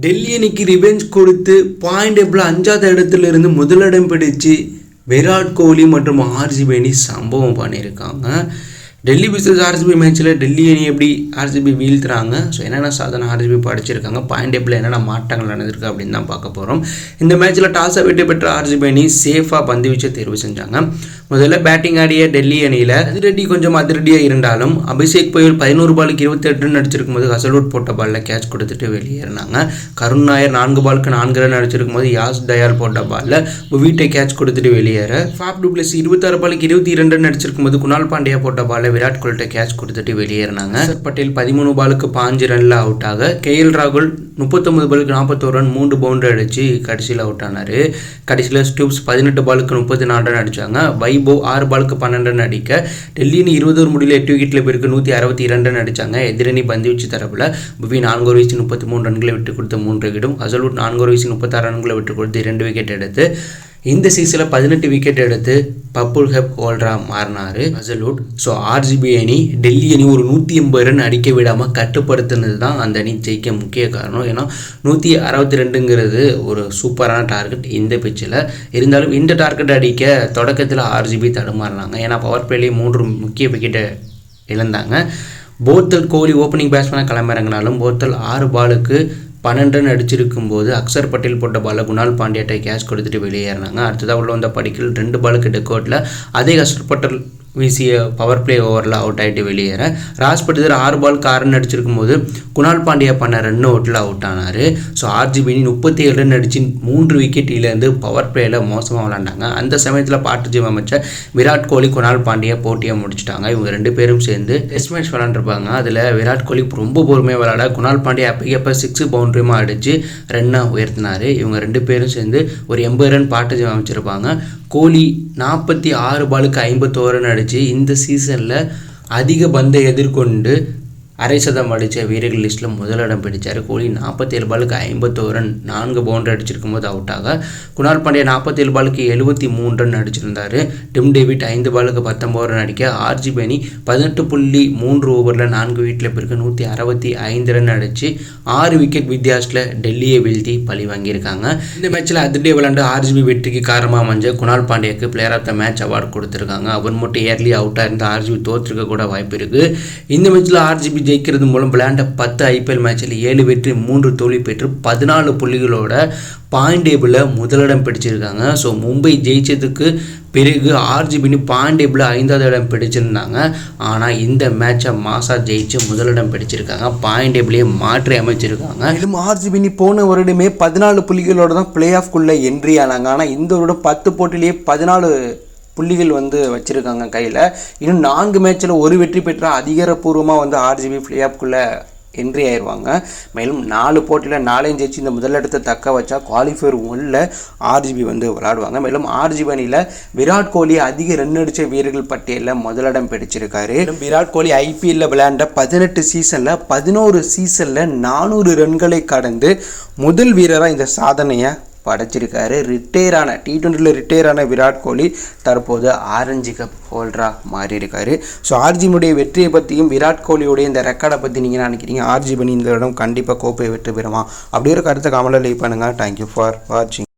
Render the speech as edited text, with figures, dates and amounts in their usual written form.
டெல்லி அணிக்கு ரிவெஞ்ச் கொடுத்து point table 5வது இடத்துல இருந்து முதலிடம் பிடிச்சு விராட் கோலி மற்றும் ஆர்சிபி அணி சம்பவம் பண்ணியிருக்காங்க. டெல்லி விசஸ் ஆர்சிபி மேட்ச்சில் டெல்லி அணி எப்படி ஆர்சிபி வீழ்த்துறாங்க, ஸோ என்னென்ன சாதனை ஆர்சிபி படிச்சிருக்காங்க, பாயிண்ட் டேபிளில் என்னென்ன மாற்றங்கள் நடந்திருக்கு அப்படின்னு தான் பார்க்க போகிறோம். இந்த மேட்ச்சில் டாஸை வெற்றி பெற்ற ஆர்சிபி அணி சேஃபாக பந்து வீச்சை தேர்வு செஞ்சாங்க. முதல்ல பேட்டிங் ஆடிய டெல்லி அணியில் அதிரடி கொஞ்சம் அதிரடியாக இருந்தாலும் அபிஷேக் புயல் 11 பாலுக்கு 28 ரன் அடிச்சிருக்கும் போது ஹசல்வுட் போட்ட பாலில் கேட்ச் கொடுத்துட்டு வெளியேறினாங்க. கருண் நாயர் 4 பாலுக்கு 4 ரன் அடிச்சிருக்கும் போது யாஸ் தயால் போட்ட பாலில் புவிட்டை கேட்ச் கொடுத்துட்டு வெளியேற, ஃபாப் டு பிளஸ் 26 பாலுக்கு 22 ரன் அடிச்சிருக்கும் போது குணால் பாண்டியா போட்ட பாலில் விராட் கோலிட்ட கேட்ச் கொடுத்துட்டு வெளியேறினாங்க. அக்சர் பட்டேல் 13 பாலுக்கு 5 ரன்ல அவுட் ஆக, KL ராகுல் 39 பாலுக்கு 41 ரன் 3 பவுண்டரி அடிச்சு கடைசியில் அவுட் ஆனார். கடைசியில் ஸ்டூப்ஸ் 18 பாலுக்கு 34 ரன் அடித்தாங்க. வைபோ 6 பாலுக்கு 12 ரன் அடிக்க, டெல்லி அணி 20 ஓவர் முடிவில் 8 விக்கெட்டில் போயிருக்கு 162 ரன் அடித்தாங்க. எதிரணி பந்து வீச்சு தரப்பில் புவி 4 ஓவர் வீசி 33 ரன்களை விட்டு கொடுத்து 3 விக்கெட்டும், ஹசல்வுட் 4 ஓவர் வீசி 36 ரன்களை விட்டு கொடுத்து 2 விக்கெட் எடுத்து இந்த சீசனில் 18 விக்கெட் எடுத்து பப்புல் ஹெப் ஹோல்டராக மாறினார் ஹசல்வுட். ஸோ ஆர்சிபி அணி டெல்லி அணி ஒரு 180 ரன் அடிக்க விடாமல் கட்டுப்படுத்தினது தான் அந்த அணி ஜெயிக்க முக்கிய காரணம். ஏன்னா 162ங்கிறது ஒரு சூப்பரான டார்கெட் இந்த பிச்சில். இருந்தாலும் இந்த டார்கெட் அடிக்க தொடக்கத்தில் ஆர்சிபி தடுமாறினாங்க. ஏன்னா பவர் பிளேலேயே 3 முக்கிய விக்கெட்டை இழந்தாங்க. போர்த்தல் கோலி ஓப்பனிங் பேட்ஸ்மேனாக களமிறங்கினாலும் போர்த்தல் 6 பாலுக்கு 12 ரன் அடிச்சிருக்கும் போது அக்சர் பட்டேல் போட்ட பாலில் குணால் பாண்டியாட்டை கேட்ச் கொடுத்துட்டு வெளியேறினாங்க. அடுத்ததாக உள்ள வந்த படிக்கல் 2 பாலுக்கு டெக்கோட்டில் அதே அக்சர் பட்டேல் வீசிய பவர் பிளே ஓவரில் அவுட் ஆகிட்டு வெளியேற, ராஜ் பட்டிதர் 6 பாலுக்கு 6 ரன் அடிச்சிருக்கும் போது குணால் பாண்டியா பண்ண ரன் அவுட்டில் அவுட் ஆனார். ஸோ ஆர்சிபி 37 ரன் அடிச்சு 3 விக்கெட் இழந்து பவர் பிளேயில் மோசமாக விளாண்டாங்க. அந்த சமயத்தில் பார்ட்னர்ஷிப் அமைச்ச விராட் கோலி குணால் பாண்டியா போட்டியை முடிச்சிட்டாங்க. இவங்க 2 பேரும் சேர்ந்து டெஸ்ட் மேட்ச் விளாண்டுருப்பாங்க. அதில் விராட் கோலி ரொம்ப பொறுமையாக விளாட, குணால் பாண்டியா அப்போ 6 பவுண்டரியுமா அடித்து ரன்னை உயர்த்தினார். இவங்க 2 பேரும் சேர்ந்து ஒரு 80 ரன் பார்ட்னர்ஷிப் அமைச்சிருப்பாங்க. கோலி 46 பாலுக்கு 51 ரன் அடித்து இந்த சீசனில் அதிக பந்தை எதிர்கொண்டு அரை சதம் அடித்த வீரர்கள் லிஸ்ட்டில் முதலிடம் பிடித்தார். கோலி 47 பாலுக்கு 51 ரன் 4 பவுண்டரி அடிச்சிருக்கும் போது அவுட் ஆக, குணால் பாண்டியா 47 பாலுக்கு 73 ரன் அடிச்சிருந்தார். டிம் டேவிட் 5 பாலுக்கு 19 ரன் அடிக்க, ஆர்சிபி அணி 18.3 ஓவரில் 4 விக்கெட்டில் பிறகு 165 ரன் அடித்து 6 விக்கெட் வித்தியாசத்தில் டெல்லியை வீழ்த்தி பழி வாங்கியிருக்காங்க. இந்த மேட்ச்சில் அதிரடியாக விளையாண்டு ஆர்சிபி வெற்றிக்கு காரணமாக அமைஞ்ச குணால் பாண்டியாவுக்கு player of the match award கொடுத்துருக்காங்க. அவர் மட்டும் ஏர்லி அவுட்டாக இருந்தால் ஆர்சிபி தோற்றுக்க கூட வாய்ப்பு இருக்குது. இந்த மேட்ச்சில் ஆர்சிபி ஜெயிக்கிறது மூலம் விளையாண்ட 10 IPL மேட்சில் 7 வெற்றி 3 தோல்வி பெற்று 14 புள்ளிகளோட பாயிண்ட் டேபிளில் முதலிடம் பிடிச்சிருக்காங்க. ஸோ மும்பை ஜெயிச்சதுக்கு பிறகு ஆர்சிபி பாயிண்ட் டேபிளில் 5வது இடம் பிடிச்சிருந்தாங்க. ஆனால் இந்த மேட்சை மாசா ஜெயிச்சு முதலிடம் பிடிச்சிருக்காங்க, பாயிண்ட் டேபிளையே மாற்றி அமைச்சிருக்காங்க. மேலும் ஆர்சிபி போன வருடமே 14 புள்ளிகளோட தான் பிளே ஆஃப்குள்ளே என்ட்ரி ஆனாங்க. ஆனால் இந்த வருடம் 10 போட்டிலேயே 14 புள்ளிகள் வச்சுருக்காங்க கையில். இன்னும் 4 மேட்ச்சில் ஒரு வெற்றி பெற்றால் அதிகாரப்பூர்வமாக ஆர்சிபி பிளே ஆஃப்குள்ளே என்ட்ரி ஆயிடுவாங்க. மேலும் 4 போட்டியில் 4 ஜெயிச்சு இந்த முதலிடத்தை தக்க வச்சா குவாலிஃபயர் 1ல் ஆர்சிபி விளையாடுவாங்க. மேலும் ஆர்சிபி அணியில் விராட் கோலி அதிக ரன் அடித்த வீரர்கள் பட்டியலில் முதலிடம் பிடிச்சிருக்காரு. மேலும் விராட் கோலி IPL விளையாண்ட 18 சீசனில் 11 சீசனில் 400 ரன்களை கடந்து முதல் வீரராக இந்த சாதனையை படைச்சிருக்காரு. T20 ரிட்டையர் ஆன விராட் கோலி தற்போது ஆரஞ்சு கப் ஹோல்டராக மாறியிருக்காரு. ஸோ ஆர்சிபியுடைய வெற்றியை பற்றியும் விராட் கோலியோடைய இந்த ரெக்கார்டை பற்றி நீங்கள் நினைக்கிறீங்க? ஆர்சிபி இந்த இடம் கண்டிப்பாக கோப்பையை வெற்றி பெறுமா? அப்படி ஒரு கருத்தை கமெண்ட்ல லீவ் பண்ணுங்கள். தேங்க்யூ ஃபார் வாட்சிங்.